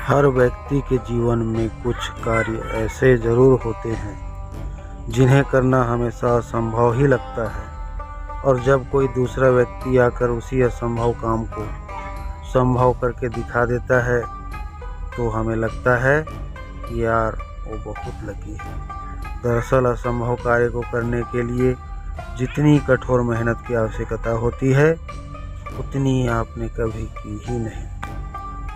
हर व्यक्ति के जीवन में कुछ कार्य ऐसे ज़रूर होते हैं जिन्हें करना हमेशा असंभव ही लगता है, और जब कोई दूसरा व्यक्ति आकर उसी असंभव काम को संभव करके दिखा देता है तो हमें लगता है कि यार वो बहुत लकी है। दरअसल असंभव कार्य को करने के लिए जितनी कठोर मेहनत की आवश्यकता होती है उतनी आपने कभी की ही नहीं।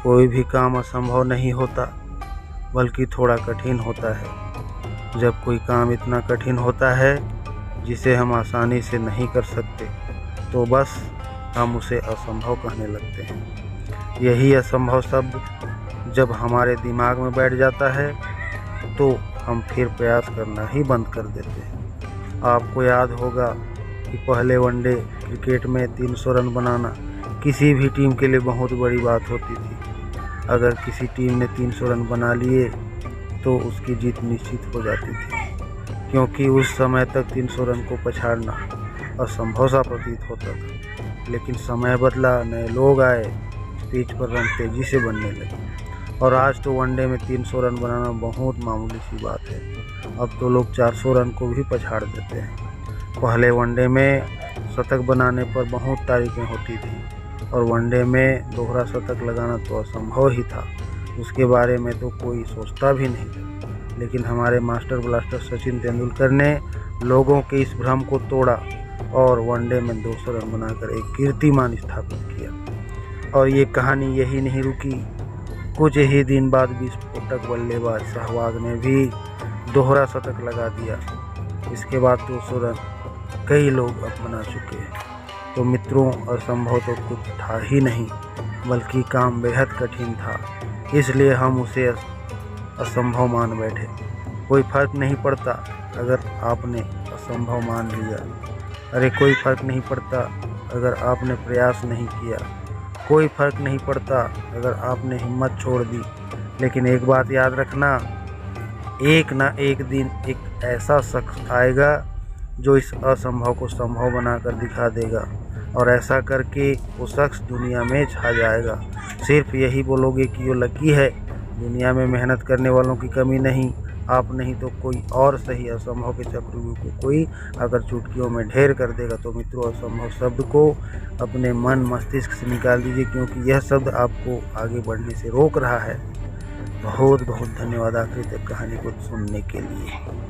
कोई भी काम असंभव नहीं होता, बल्कि थोड़ा कठिन होता है। जब कोई काम इतना कठिन होता है जिसे हम आसानी से नहीं कर सकते तो बस हम उसे असंभव कहने लगते हैं। यही असंभव शब्द जब हमारे दिमाग में बैठ जाता है तो हम फिर प्रयास करना ही बंद कर देते हैं। आपको याद होगा कि पहले वनडे क्रिकेट में 300 रन बनाना किसी भी टीम के लिए बहुत बड़ी बात होती थी। अगर किसी टीम ने 300 रन बना लिए तो उसकी जीत निश्चित हो जाती थी, क्योंकि उस समय तक 300 रन को पछाड़ना असंभव सा प्रतीत होता था। लेकिन समय बदला, नए लोग आए, पिच पर रन तेज़ी से बनने लगे और आज तो वनडे में 300 रन बनाना बहुत मामूली सी बात है। अब तो लोग 400 रन को भी पछाड़ देते हैं। पहले वनडे में शतक बनाने पर बहुत तारीफें होती थी और वनडे में दोहरा शतक लगाना तो असंभव ही था, उसके बारे में तो कोई सोचता भी नहीं था। लेकिन हमारे मास्टर ब्लास्टर सचिन तेंदुलकर ने लोगों के इस भ्रम को तोड़ा और वनडे में 200 रन बनाकर एक कीर्तिमान स्थापित किया। और ये कहानी यही नहीं रुकी। कुछ ही दिन बाद विस्फोटक बल्लेबाज सहवाग ने भी दोहरा शतक लगा दिया। इसके बाद 200 रन कई लोग अब बना चुके हैं। तो मित्रों, असंभव तो कुछ था ही नहीं, बल्कि काम बेहद कठिन था, इसलिए हम उसे असंभव मान बैठे। कोई फर्क नहीं पड़ता अगर आपने असंभव मान लिया। अरे कोई फर्क नहीं पड़ता अगर आपने प्रयास नहीं किया। कोई फर्क नहीं पड़ता अगर आपने हिम्मत छोड़ दी। लेकिन एक बात याद रखना, एक ना एक दिन एक ऐसा शख्स आएगा जो इस असंभव को संभव बनाकर दिखा देगा, और ऐसा करके वो शख्स दुनिया में छा जाएगा। सिर्फ यही बोलोगे कि वो लकी है। दुनिया में मेहनत करने वालों की कमी नहीं, आप नहीं तो कोई और सही। असंभव के चक्रव्यूह को कोई अगर चुटकियों में ढेर कर देगा तो मित्रों, असंभव शब्द को अपने मन मस्तिष्क से निकाल दीजिए, क्योंकि यह शब्द आपको आगे बढ़ने से रोक रहा है। बहुत बहुत धन्यवाद आखिर तक कहानी को सुनने के लिए।